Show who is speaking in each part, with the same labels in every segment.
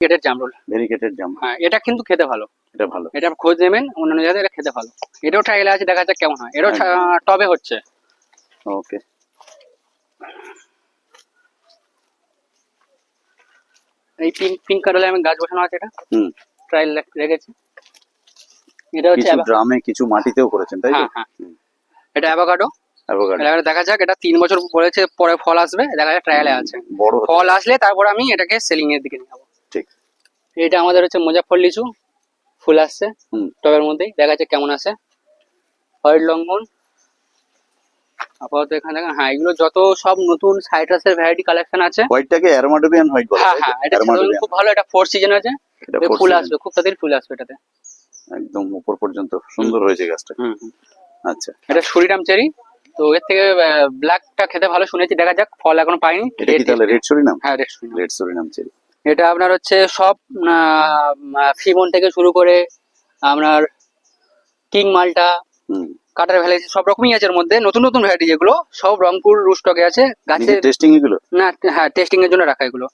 Speaker 1: Variegated জামরুল।
Speaker 2: Variegated জাম,
Speaker 1: হ্যাঁ, এটা কিন্তু খেতে ভালো।
Speaker 2: এটা ভালো।
Speaker 1: এটা খোঁজ নেবেন অন্যান্য জায়গায়, এটা খেতে ভালো। এটাও ট্রায়ালে আছে, দেখা যাক কেমন হয়। এটাও টবে হচ্ছে।
Speaker 2: ওকে,
Speaker 1: এই পিঙ্ক পিঙ্ক কালারে আমি গাছ বসানো আছে, এটা ট্রায়াল রেখেছি। এটা হচ্ছে
Speaker 2: কিছু ড্রামে, কিছু মাটিতেও করেছেন, তাই তো?
Speaker 1: হ্যাঁ হ্যাঁ, এটা অ্যাভোকাডো।
Speaker 2: অ্যাভোকাডো
Speaker 1: দেখা যাক, এটা 3 বছর বলেছে, পরে ফল আসবে, দেখা যাক ট্রায়ালে আছে।
Speaker 2: বড়
Speaker 1: ফল আসলে তারপর আমি এটাকে সেলিং এর দিকে নিয়ে যাবো।
Speaker 2: ঠিক।
Speaker 1: এটা আমাদের হচ্ছে মুজাফফর লিচু, ফুল আসছে টবের মধ্যেই, দেখা যাচ্ছে কেমন আছে। হোয়াইট লংমন আপাতত এখানে দেখেন। হ্যাঁ, এগুলো যত সব নতুন সাইট্রাসের ভ্যারাইটি কালেকশন আছে।
Speaker 2: হোয়াইটটাকে অ্যারোমাটোবিয়ান হোয়াইট বলে।
Speaker 1: হ্যাঁ হ্যাঁ, এটা খুব ভালো, এটা 4 সিজন আছে, ফুল আসবে, খুব তাড়াতাড়ি ফুল আসবে এটাতে।
Speaker 2: একদম উপর পর্যন্ত সুন্দর হয়েছে গাছটা। আচ্ছা,
Speaker 1: এটা শরিরাম চেরি। তো এর থেকে ব্ল্যাকটা খেতে ভালো শুনেছি, দেখা যাক, ফল এখনো পাইনি।
Speaker 2: এটা কি তাহলে রেড সরিনাম?
Speaker 1: হ্যাঁ, red psorinum.
Speaker 2: Red psorinum cherry.
Speaker 1: এটা আপনার হচ্ছে সব ফিমন থেকে শুরু করে আপনার কিং মাল্টা, কাটার ভ্যালি, সব রকমই আছে এর মধ্যে। নতুন নতুন ভ্যারাইটি যেগুলো সব রংপুর রুস্টকে আছে। গাছের
Speaker 2: টেস্টিং এগুলো
Speaker 1: না, হ্যাঁ, টেস্টিং এর জন্য রাখা এগুলো।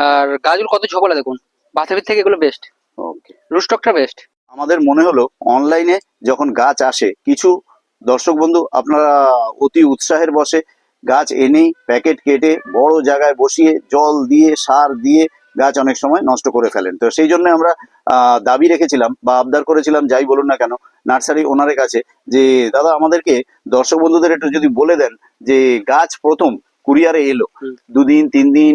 Speaker 1: আর গাছগুলো কত ঝোপালা দেখুন, বাতাবির থেকে এগুলো বেস্ট।
Speaker 2: ওকে,
Speaker 1: রুস্টকটা বেস্ট।
Speaker 2: আমাদের মনে হলো অনলাইনে যখন গাছ আসে, কিছু দর্শক বন্ধু আপনারা অতি উৎসাহের বসে গাছ এনেই প্যাকেট কেটে বড় জায়গায় বসিয়ে জল দিয়ে সার দিয়ে গাছ অনেক সময় নষ্ট করে ফেলেন। তো সেই জন্য আমরা দাবি রেখেছিলাম বা আবদার করেছিলাম, যাই বলুন না কেন, নার্সারি ওনারের কাছে, যে দাদা আমাদেরকে দর্শক বন্ধুদের একটু যদি বলে দেন যে গাছ প্রথম কুরিয়ারে এলো, 2 দিন 3 দিন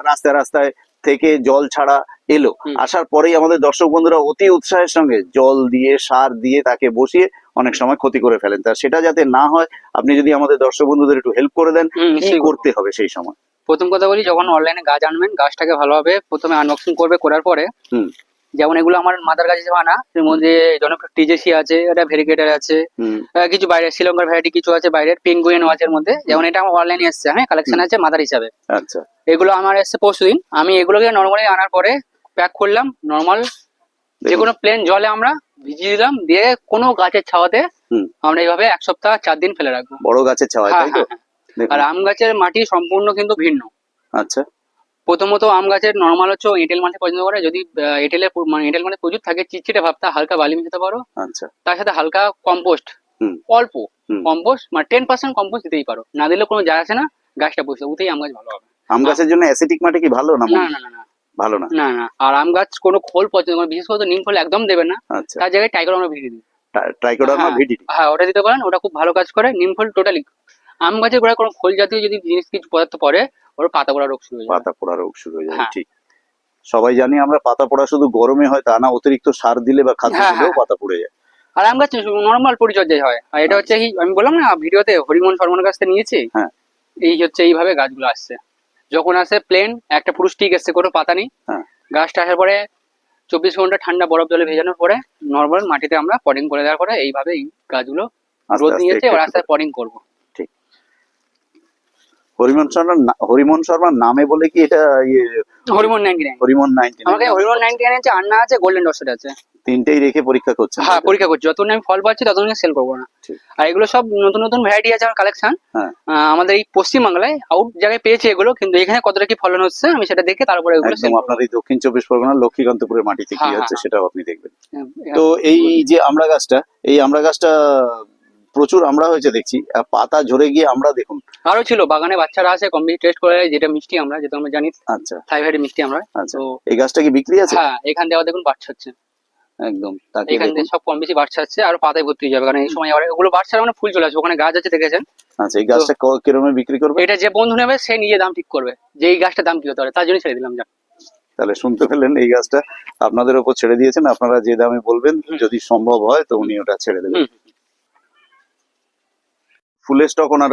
Speaker 2: রাস্তায় রাস্তায় থেকে জল ছাড়া এলো, আসার পরেই আমাদের দর্শক বন্ধুরা অতি উৎসাহের সঙ্গে জল দিয়ে সার দিয়ে তাকে বসিয়ে অনেক সময় ক্ষতি করে ফেলেন। তা সেটা যাতে না হয়, আপনি যদি আমাদের দর্শক বন্ধুদের একটু হেল্প করে দেন, কি করতে হবে সেই সময়?
Speaker 1: প্রথম কথা বলি, যখন অনলাইনে গাছ আনবেন, গাছটাকে ভালোভাবে প্রথমে আনবক্সিং করবে, করার পরে যেমন এগুলো আমার মাদার গাছ হিসেবে আনা, এর মধ্যে জনপ্রিয় টিজেসি আছে, এটা ভেরিকেটার আছে, কিছু বাইরের শ্রীলঙ্কার ভ্যারাইটি কিছু আছে, বাইরের পেঙ্গুইনও আছে এর মধ্যে। যেমন এটা আমার অনলাইনে এসছে, হ্যাঁ, কালেকশন আছে মাদার হিসাবে।
Speaker 2: আচ্ছা,
Speaker 1: এগুলো আমার এসছে পরশুদিন। আমি এগুলোকে নর্মালি আনার পরে প্যাক করলাম, নর্মাল যে কোনো প্লেন জলে আমরা ভিজিয়ে দিলাম, দিয়ে কোনো গাছের ছাওয়াতে আমরা এইভাবে 1 সপ্তাহ 4 দিন ফেলে রাখবো।
Speaker 2: বড় গাছের ছাওয়ায়, তাই তো?
Speaker 1: আর আম গাছের মাটি সম্পূর্ণ কিন্তু ভিন্ন।
Speaker 2: আচ্ছা,
Speaker 1: প্রথমত আম গাছের নর্মাল হচ্ছে এঁটেল মাটি পছন্দ করে। যদি এঁটেলে মানে এঁটেল মানে প্রচুর থাকে, চিটচিটে ভাবটা, হালকা বালি মিশাতে পারো।
Speaker 2: আচ্ছা,
Speaker 1: তার সাথে হালকা কম্পোস্ট, অল্প কম্পোস্ট, মানে 10% কম্পোস্ট দিতেই পারো, না দিলে কোনো যায় আসে না, গাছটা বসে উঠেই আম গাছ ভালো হবে।
Speaker 2: আম গাছের জন্য অ্যাসিডিক মাটি কি ভালো না?
Speaker 1: না না না না,
Speaker 2: ভালো না।
Speaker 1: না না। আর আম গাছ কোনো খোল পছন্দ করে, বিশেষ করে নিম খোল একদম দেবেন না। তার জায়গায় টাইকোডার্মা ভিডি দিন।
Speaker 2: ট্রাইকোডার্মা ভিডি,
Speaker 1: হ্যাঁ, ওটা দিতে পারেন, ওটা খুব ভালো কাজ করে। নিম খোল টোটালি, আম গাছের গোড়ায় কোনো খোল জাতীয় যদি জিনিস কিছু পদার্থ পড়ে, ওর পাতা পোড়া রোগ শুরু হয়ে যায়।
Speaker 2: পাতা পোড়া রোগ শুরু হয়ে যায়, ঠিক। সবাই জানি আমরা পাতা পোড়া শুধু গরমে হয় তা না, অতিরিক্ত সার দিলে বা খাদ্য দিলেও পাতা পড়ে যায়।
Speaker 1: আর আম গাছ নর্মাল পরিচর্যায় হয়। আর এটা হচ্ছে আমি বললাম না ভিডিওতে, হরিমন শর্মার কাছ থেকে নিয়েছি। এই হচ্ছে এইভাবে গাছগুলো আসছে। যখন আসে প্লেন একটা পুরো স্টিক এসছে, কোনো পাতা নেই। গাছটা আসার পরে 24 ঘন্টা ঠান্ডা বরফ জলে ভেজানোর পরে নর্মাল মাটিতে আমরা পটিং করে দেওয়ার পরে এইভাবে এই গাছগুলো গ্রোথ নিয়েছে। ওর রাস্তায় পটিং করবো।
Speaker 2: ঠিক। হরিমন শর্মার নামে বলে কি এটা
Speaker 1: হরিমন 99?
Speaker 2: হরিমন 99,
Speaker 1: আমাকে হরিমন 99 আছে, আন্না আছে, গোল্ডেন ডস্টার আছে,
Speaker 2: তিনটেই রেখে পরীক্ষা করছেন?
Speaker 1: হ্যাঁ, পরীক্ষা করছি। যতদিন আমি ফল পাচ্ছি ততদিন সেল করবো না। আর এগুলো সব নতুন নতুন ভ্যারাইটি আছে আমার কালেকশন। আমাদের এই পশ্চিমবাংলায় আউট জায়গায় পেয়েছি এগুলো, কিন্তু এখানে কতটা কি ফলন হচ্ছে আমি সেটা দেখে তারপরে এগুলো সেল করব।
Speaker 2: আপনার এই দক্ষিণ 24 পরগনার লক্ষ্মীকান্তপুরের মাটিতে কি হচ্ছে সেটাও আপনি দেখবেন। তো এই যে আমড়া গাছটা, এই আমড়া গাছটা প্রচুর আমড়া হয়েছে দেখছি, পাতা ঝরে গিয়ে আমরা দেখুন
Speaker 1: আরো ছিল বাগানে, বাচ্চারা আছে কমপ্লিট টেস্ট করে, যেটা মিষ্টি আমরা, যেটা আমরা জানি।
Speaker 2: আচ্ছা,
Speaker 1: থাইভেরি মিষ্টি আমরা।
Speaker 2: তো এই গাছটা কি বিক্রি আছে?
Speaker 1: হ্যাঁ, এখান থেকে দেখুন বাচ্চা হচ্ছে
Speaker 2: একদম,
Speaker 1: এখান থেকে সব কম বেশি বাচ্চা হচ্ছে, আর পাতায় ভর্তি হয়ে যাবে, কারণ এই সময় আবার ওগুলো বাচ্চা মানে ফুল চলে আসবে। ওখানে গাছ আছে দেখেছেন?
Speaker 2: আচ্ছা, এই গাছটা কিরকম বিক্রি করবে?
Speaker 1: এটা যে বন্ধু নেবে সে নিজে দাম ঠিক করবে, যে এই গাছটার দাম কি হতে পারে, তার জন্য ছেড়ে দিলাম। যা,
Speaker 2: তাহলে শুনতে পেলেন, এই গাছটা আপনাদের উপর ছেড়ে দিয়েছেন, আপনারা যে দামে বলবেন যদি সম্ভব হয় তো উনি ওটা ছেড়ে দেবেন। ফুলের স্টক ওনার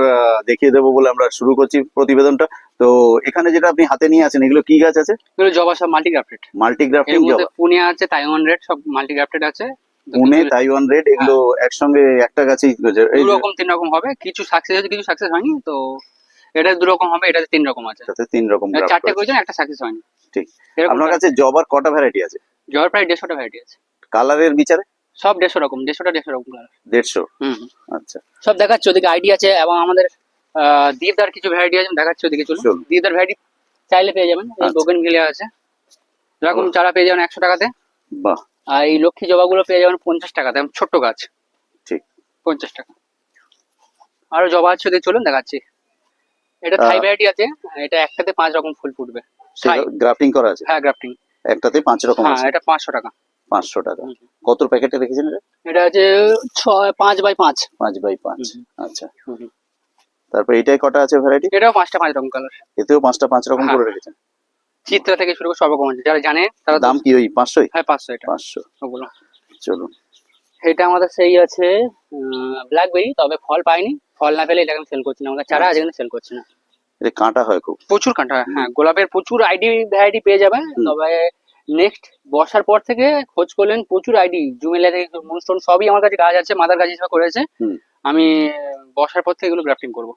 Speaker 2: দেখিয়ে দেবো বলে আমরা শুরু করছি প্রতিবেদনটা। তো এখানে যেটা আপনি হাতে নিয়ে আছেন, এগুলো কি গাছ আছে?
Speaker 1: এগুলো জবা, সব মাল্টিগ্রাফটেড।
Speaker 2: মাল্টিগ্রাফটিং জবা?
Speaker 1: পুনে আছে, তাইওয়ান রেড, সব মাল্টিগ্রাফটেড আছে।
Speaker 2: পুনে, তাইওয়ান রেড, এগুলো একসঙ্গে একটা গাছেই
Speaker 1: দু রকম 3 রকম হবে। কিছু সাকসেস হয়েছে, কিছু সাকসেস হয়নি। তো এটা 2 রকম হবে, এটাতে 3 রকম আছে।
Speaker 2: এটাতে 3 রকম,
Speaker 1: 4টে করেছেন, একটা সাকসেস হয়নি।
Speaker 2: ঠিক। আপনার কাছে জবার কটা ভ্যারাইটি আছে?
Speaker 1: জবার প্রায় 150টা ভ্যারাইটি আছে।
Speaker 2: কালারের বিচারে?
Speaker 1: সব 150 রকম, 150 রকম কালার।
Speaker 2: 150? আচ্ছা,
Speaker 1: সব দেখাচ্ছি, ওদিকে আইডি আছে। এবং আমাদের দেবদার কিছু ভ্যারাইটি আছে, দেখাচ্ছি ওদিকে। চলুন, দেবদার ভ্যারাইটি চাইলে পেয়ে যাবেন। এই বোগেনভিলিয়া আছে, এরকম চারা পেয়ে যাবেন 100 টাকাতে।
Speaker 2: বাহ,
Speaker 1: আর এই লক্ষ্মী জবাগুলো পেয়ে যাবেন 50 টাকাতে, ছোট্ট গাছ।
Speaker 2: ঠিক।
Speaker 1: 50 টাকা। আরো জবা আছে, ওদের চলুন দেখাচ্ছি। এটা থাই ভ্যারাইটি আছে, এটা একটাতে 5 রকম ফুল ফুটবে। থাই
Speaker 2: গ্রাফটিং করা আছে?
Speaker 1: হ্যাঁ, গ্রাফটিং।
Speaker 2: একটাতে 5 রকম
Speaker 1: হ্যাঁ,
Speaker 2: আছে।
Speaker 1: এটা 500 টাকা।
Speaker 2: 500 টাকা। কত প্যাকেটে রেখেছেন এটা?
Speaker 1: এটা আছে 5x5।
Speaker 2: 5x5। আচ্ছা। তারপর এটাই কটা আছে ভ্যারাইটি?
Speaker 1: এটাও 5টা 5 রকম কালার।
Speaker 2: এতেও 5টা 5 রকম করে রেখেছেন।
Speaker 1: চিত্রা থেকে শুরু করে সব রকম আছে, যারা জানে তারা।
Speaker 2: দাম কি ওই 500?
Speaker 1: হ্যাঁ, 500 এটা।
Speaker 2: 500
Speaker 1: ওগুলো।
Speaker 2: চলুন।
Speaker 1: এটা আমাদের সেই আছে ব্ল্যাকবেরি, তবে ফল পাইনি। ফল না পেলে এটাকে আমি সেল করছি না, আমাদের চারা আছে কিন্তু সেল করছি না।
Speaker 2: এটা কাঁটা হয় খুব?
Speaker 1: প্রচুর কাঁটা হয়, হ্যাঁ। গোলাপের প্রচুর আইডি ভ্যারাইটি পেয়ে যাবেন, তবে নেক্সট বর্ষার পর থেকে খোঁজ করলেন প্রচুর আইডি, জুমেলা থেকে মুনস্টোন সবই আমার কাছে গাছ আছে, মাদার গাছ হিসেবে করেছে। আমি বর্ষার পর থেকে এগুলো গ্রাফটিং করবো।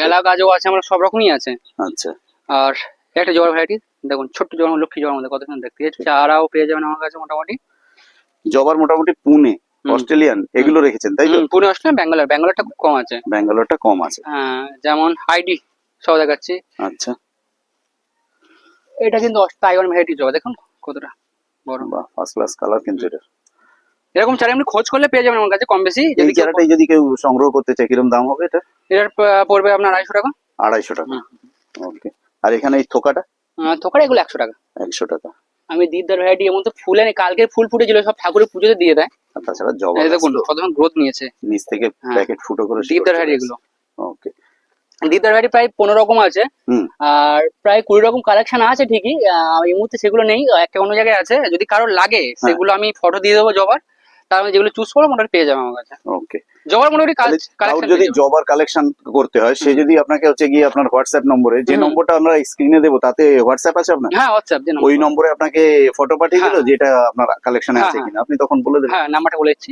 Speaker 1: এলা গাছও আছে, আমার সব রকমই আছে।
Speaker 2: আচ্ছা।
Speaker 1: আর একটা জবা ভ্যারাইটি দেখুন, ছোট্ট জবা, লক্ষ্মী জবার মধ্যে কত সুন্দর দেখতে। চারাও পেয়ে যাবেন আমার কাছে মোটামুটি।
Speaker 2: জবার মোটামুটি পুনে, অস্ট্রেলিয়ান এগুলো রেখেছেন তাই তো?
Speaker 1: পুনে, অস্ট্রেলিয়ান, ব্যাঙ্গালোরটা খুব কম আছে।
Speaker 2: ব্যাঙ্গালোরটা কম আছে।
Speaker 1: হ্যাঁ, যেমন আইডি সব দেখাচ্ছি।
Speaker 2: আচ্ছা।
Speaker 1: এটা কিন্তু তাইওয়ান ভ্যারাইটি জবা, দেখুন কতটা বড়।
Speaker 2: বাহ, ফার্স্ট ক্লাস কালার কিন্তু এটা।
Speaker 1: এরকম চারা এমনি খোঁজ করলে পেয়ে যাবেন আমার কাছে কম বেশি।
Speaker 2: এই চারাটাই যদি কেউ সংগ্রহ করতে চায় কিরকম দাম হবে এটা?
Speaker 1: এটার পড়বে আপনার 250 টাকা।
Speaker 2: 250 টাকা। ওকে। আর এখানে এই থোকাটা?
Speaker 1: থোকাটা এগুলো 100 টাকা।
Speaker 2: 100 টাকা।
Speaker 1: আমি দিদার ভ্যারাইটি, এমন তো ফুলে নেই, কালকে ফুল ফুটেছিল, সব ঠাকুরের পুজোতে দিয়ে দেয়।
Speaker 2: আর তাছাড়া জবা
Speaker 1: দেখুন কতক্ষণ গ্রোথ নিয়েছে,
Speaker 2: নিচ থেকে প্যাকেট ফুটো করে।
Speaker 1: দিদার ভ্যারাইটি এগুলো।
Speaker 2: ওকে।
Speaker 1: দিদার ভ্যারাইটি প্রায় 15 রকম আছে, আর প্রায় 20 রকম কালেকশন আছে ঠিকই। এই মুহূর্তে সেগুলো নেই, একটা অন্য জায়গায় আছে। যদি কারোর লাগে সেগুলো আমি ফটো দিয়ে দেবো জবার, তার আমি যেগুলো চুজ করবো মোটামুটি পেয়ে যাবে আমার কাছে।
Speaker 2: ওকে।
Speaker 1: জবার মোটামুটি
Speaker 2: কালেকশন যদি জবার কালেকশন করতে হয়, সে যদি আপনাকে হচ্ছে গিয়ে আপনার হোয়াটসঅ্যাপ নম্বরে, যে নম্বরটা আমরা স্ক্রিনে দেবো, তাতে হোয়াটসঅ্যাপ আছে আপনার?
Speaker 1: হ্যাঁ, হোয়াটসঅ্যাপ।
Speaker 2: ওই নম্বরে আপনাকে ফটো পাঠিয়ে দিল যেটা আপনার কালেকশনে আছে কিনা, আপনি তখন বলে দেবেন।
Speaker 1: হ্যাঁ, নাম্বারটা বলে দিচ্ছি।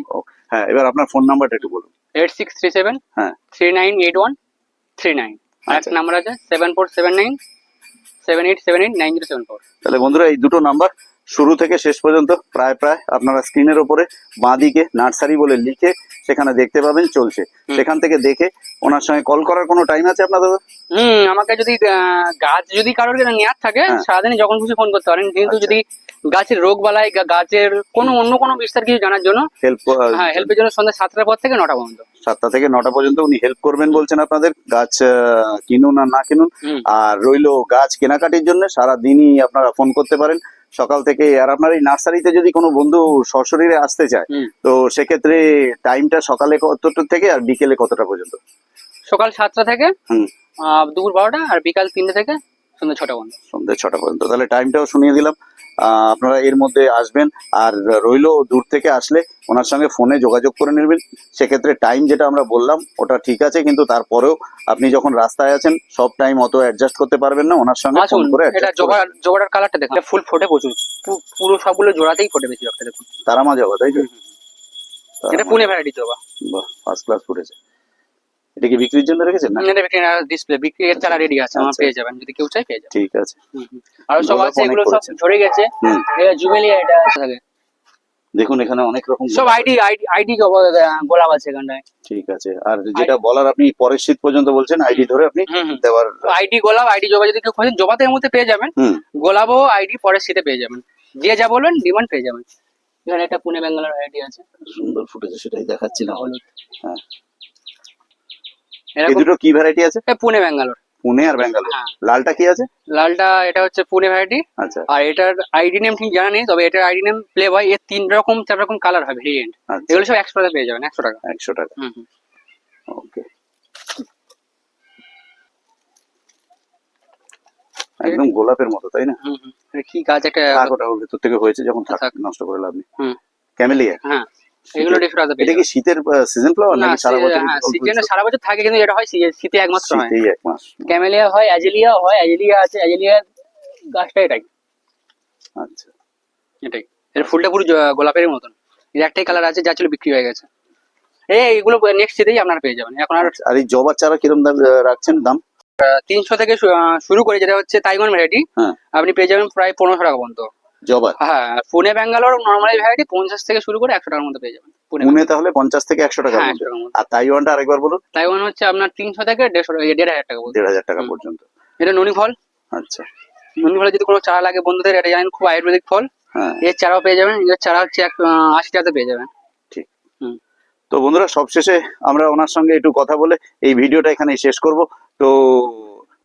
Speaker 2: হ্যাঁ, এবার আপনার ফোন নাম্বারটা একটু বলুন।
Speaker 1: 8637
Speaker 2: হ্যাঁ
Speaker 1: 398139। আর একটা নাম্বার আছে 747978789074।
Speaker 2: তাহলে বন্ধুরা, এই দুটো নাম্বার শুরু থেকে শেষ পর্যন্ত প্রায় আপনারা স্ক্রিনের ওপরে বাঁদিকে নার্সারি বলে লিখে সেখানে দেখতে পাবেন চলছে। সেখান থেকে দেখে ওনার সঙ্গে কল করার কোনো টাইম আছে আপনাদের?
Speaker 1: আমাকে যদি গাছ যদি কারোর নেওয়ার থাকে, সারাদিন যখন খুশি ফোন করতে পারেন। কিন্তু যদি গাছের রোগ বালাই, গাছের অন্য কোনো বিস্তার কিছু জানার জন্য, হেল্পের জন্য সন্ধ্যা 7টার পর থেকে 9টা পর্যন্ত। 7টা
Speaker 2: থেকে 9টা পর্যন্ত উনি হেল্প করবেন বলছেন আপনাদের। গাছ কিনুন আর না কিনুন। আর রইলো গাছ কেনাকাটির জন্য সারাদিনই আপনারা ফোন করতে পারেন সকাল থেকে। আর আপনার এই নার্সারিতে যদি কোনো বন্ধু সশরীরে আসতে চায়, তো সেক্ষেত্রে টাইমটা সকালে কতটা থেকে আর বিকেলে কতটা পর্যন্ত?
Speaker 1: সকাল 7টা থেকে দুপুর 12টা, আর বিকাল 3টে থেকে সন্ধ্যা 6টা পর্যন্ত।
Speaker 2: সন্ধ্যে 6টা পর্যন্ত। তাহলে টাইমটাও শুনিয়ে দিলাম, আপনারা এর মধ্যে আসবেন। আর রইলো দূর থেকে আসলে ওনার সঙ্গে ফোনে যোগাযোগ করে নেবেন। সেক্ষেত্রে টাইম যেটা আমরা বললাম ওটা ঠিক আছে, কিন্তু তারপরেও আপনি যখন রাস্তায় আছেন সব টাইম অত অ্যাডজাস্ট করতে পারবেন না, ওনার সঙ্গে ফোন করে।
Speaker 1: এটা জবাটার কালারটা দেখুন, ফুল ফোটে প্রচুর, পুরো সবগুলো জোড়াতেই ফোটে বেশি একটা। দেখুন
Speaker 2: তারামা জবা, তাই তো?
Speaker 1: এটা পুনে ভ্যারাইটি জবা।
Speaker 2: বাহ, ফার্স্ট ক্লাস ফুটেছে। এটা কি বিক্রির জন্য রেখেছেন না?
Speaker 1: এটা বিক্রি না, ডিসপ্লে। বিক্রির চারা রেডি আছে, আমার পেয়ে যাবেন, যদি কেউ চাই পেয়ে যাবেন।
Speaker 2: ঠিক আছে।
Speaker 1: আর সব আছে, এগুলো সব ঝরে গেছে। এটা জুমেলিয়া, এটা থাকে।
Speaker 2: দেখুন এখানে অনেক রকম
Speaker 1: সব আইডি গোলাপ আছে এখানটায়।
Speaker 2: ঠিক আছে। আর যেটা বলার, আপনি পরের শীত পর্যন্ত বলছেন আইডি ধরে আপনি দেওয়ার।
Speaker 1: আইডি গোলাপ, আইডি জবা যদি কেউ খোঁজেন, জবাতে এর মধ্যে পেয়ে যাবেন। গোলাপও আইডি পরের শীতে পেয়ে যাবেন, যে যা বলবেন ডিমান্ড পেয়ে যাবেন। এখানে একটা পুনে ব্যাঙ্গালোর ভ্যারাইটি আছে,
Speaker 2: সুন্দর ফুটেছে, সেটাই দেখাচ্ছি না। হ্যাঁ,
Speaker 1: এই
Speaker 2: দুটো কি ভ্যারাইটি আছে?
Speaker 1: পুনে ব্যাঙ্গালোর।
Speaker 2: পুনে আর ব্যাঙ্গালোর। লালটা কি আছে?
Speaker 1: লালটা এটা হচ্ছে পুনে ভ্যারাইটি।
Speaker 2: আচ্ছা।
Speaker 1: আর এটার আইডি নেম ঠিক জানা নেই, তবে এটার আইডি নেম প্লে বয়। এর 3 রকম 4 রকম কালার হবে, ভেরিয়েন্ট। এগুলো সব 100 টাকা পেয়ে যাবেন। 100 টাকা।
Speaker 2: 100 টাকা। ওকে। একদম গোলাপের মতো, তাই না?
Speaker 1: কি গাছ একটা
Speaker 2: কাকটা হলে তোর থেকে হয়েছে, যখন থাক নষ্ট করে লাভ নেই। ক্যামেলিয়া।
Speaker 1: হ্যাঁ, এগুলো ডিফারেন্ট।
Speaker 2: এটা কি শীতের সিজন ফ্লাওয়ার নাকি সারা বছর?
Speaker 1: হ্যাঁ, সিজনে সারা বছর থাকে, কিন্তু এটা হয় শীতে একমাত্র হয়।
Speaker 2: শীতেই এক মাস।
Speaker 1: ক্যামেলিয়া হয়, অ্যাজেলিয়া হয়। অ্যাজেলিয়া আছে, অ্যাজেলিয়া গাছটা এটাই।
Speaker 2: আচ্ছা,
Speaker 1: এটাই। এর ফুলটা পুরো গোলাপের মতন। এর একটাই কালার আছে, যা ছিল বিক্রি হয়ে গেছে। এইগুলো নেক্সট শীতেই আপনারা পেয়ে যাবেন। এখন
Speaker 2: আর এই জবার চারা কিরকম দাম রাখছেন? দাম
Speaker 1: 300 থেকে শুরু করে, যেটা হচ্ছে তাইওয়ান ভ্যারাইটি, আপনি পেয়ে যাবেন প্রায় 1500 টাকা পর্যন্ত জবা। হ্যাঁ, পুনে ব্যাঙ্গালোর নরমাল ভ্যারাইটি 50 থেকে শুরু করে 100 টাকার মধ্যে পেয়ে যাবেন।
Speaker 2: পুনে তাহলে 50 থেকে 100 টাকা। আর তাইওয়ানটা আরেকবার বলুন।
Speaker 1: তাইওয়ান হচ্ছে আপনার 300 থেকে 150 টাকা পর্যন্ত।
Speaker 2: 1,500 টাকা পর্যন্ত।
Speaker 1: এটা ননি ফল।
Speaker 2: আচ্ছা।
Speaker 1: নন্দী ফলে যদি কোনো চারা লাগে বন্ধুদের, এটা জানেন খুব আয়ুর্বেদিক ফল।
Speaker 2: হ্যাঁ
Speaker 1: এর চারাও পেয়ে যাবেন, এর চারা হচ্ছে 80 টাকাতে পেয়ে যাবেন।
Speaker 2: ঠিক।
Speaker 1: হুম।
Speaker 2: তো বন্ধুরা সবশেষে আমরা ওনার সঙ্গে একটু কথা বলে এই ভিডিওটা এখানেই শেষ করব। তো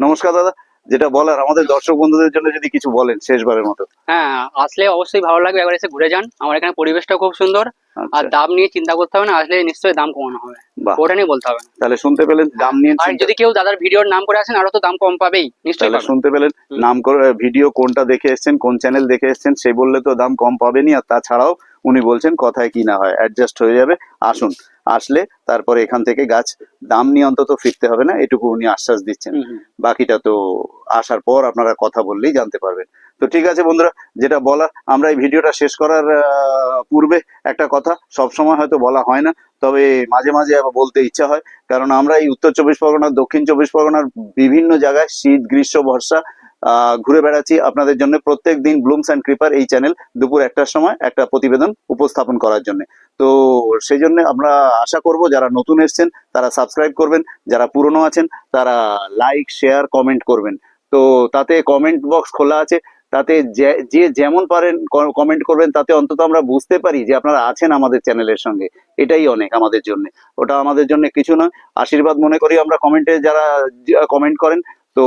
Speaker 2: নমস্কার দাদা, যেটা বলার আমাদের দর্শক বন্ধুদের জন্য যদি কিছু বলেন শেষবারের মতো।
Speaker 1: হ্যাঁ, আসলে অবশ্যই ভালো লাগবে, একবার এসে ঘুরে যান। আমার এখানে পরিবেশটা খুব সুন্দর। আর
Speaker 2: আচ্ছা,
Speaker 1: দাম নিয়ে চিন্তা করতে হবে না, আসলে নিশ্চয়ই দাম কমানো হবে,
Speaker 2: বাহ,
Speaker 1: ওটা নিয়ে বলতে হবে না।
Speaker 2: তাহলে শুনতে পেলেন, দাম নিয়ে
Speaker 1: আর যদি কেউ দাদার ভিডিওর নাম করে আসেন, আরো তো দাম কম পাবেই, নিশ্চয়ই
Speaker 2: তাহলে
Speaker 1: পাবেন।
Speaker 2: শুনতে পেলেন,
Speaker 1: হুম।
Speaker 2: নাম করে ভিডিও কোনটা দেখে এসেছেন, কোন চ্যানেল দেখে এসেছেন, সে বললে তো দাম কম পাবেনই। আর তাছাড়াও উনি বলছেন কথায় কি না হয়, অ্যাডজাস্ট হয়ে যাবে। আসুন, আসলে তারপরে এখান থেকে গাছ দাম নিয়ে অন্তত ফিরতে হবে না, এটুকু উনি আশ্বাস দিচ্ছেন।
Speaker 1: হুম, হুম।
Speaker 2: বাকিটা তো আসার পর আপনারা কথা বললেই জানতে পারবেন। তো ঠিক আছে বন্ধুরা, যেটা বলার, আমরা এই ভিডিওটা শেষ করার পূর্বে একটা কথা সব সময় হয়তো বলা হয় না, তবে মাঝে মাঝে আবার বলতে ইচ্ছা হয়। কারণ আমরা এই উত্তর চব্বিশ পরগনা, দক্ষিণ চব্বিশ পরগনার বিভিন্ন জায়গায় শীত, গ্রীষ্ম, বর্ষা ঘুরে বেড়াচ্ছি আপনাদের জন্য। প্রত্যেক দিন ব্লুমস অ্যান্ড ক্রিপার এই চ্যানেল দুপুর 1টার সময় একটা প্রতিবেদন উপস্থাপন করার জন্য। তো সেই জন্য আমরা আশা করব যারা নতুন এসেছেন তারা সাবস্ক্রাইব করবেন, যারা পুরনো আছেন তারা লাইক, শেয়ার, কমেন্ট করবেন। তো তাতে কমেন্ট বক্স খোলা আছে, তাতে যে যেমন পারেন কমেন্ট করবেন, তাতে অন্তত আমরা বুঝতে পারি যে আপনারা আছেন আমাদের চ্যানেলের সঙ্গে। এটাই অনেক আমাদের জন্য, ওটা আমাদের জন্য কিছু নয়, আশীর্বাদ মনে করি আমরা কমেন্টে যারা কমেন্ট করেন। তো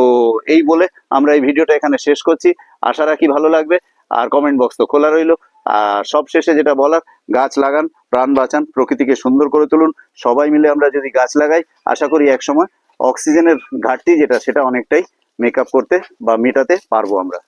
Speaker 2: এই বলে আমরা এই ভিডিওটা এখানে শেষ করছি, আশা রাখি ভালো লাগবে। আর কমেন্ট বক্স তো খোলা রইলো। আর সব শেষে যেটা বলার, গাছ লাগান, প্রাণ বাঁচান, প্রকৃতিকে সুন্দর করে তুলুন। সবাই মিলে আমরা যদি গাছ লাগাই, আশা করি একসময় অক্সিজেনের ঘাটতি যেটা, সেটা অনেকটাই মেকআপ করতে বা মেটাতে পারবো আমরা।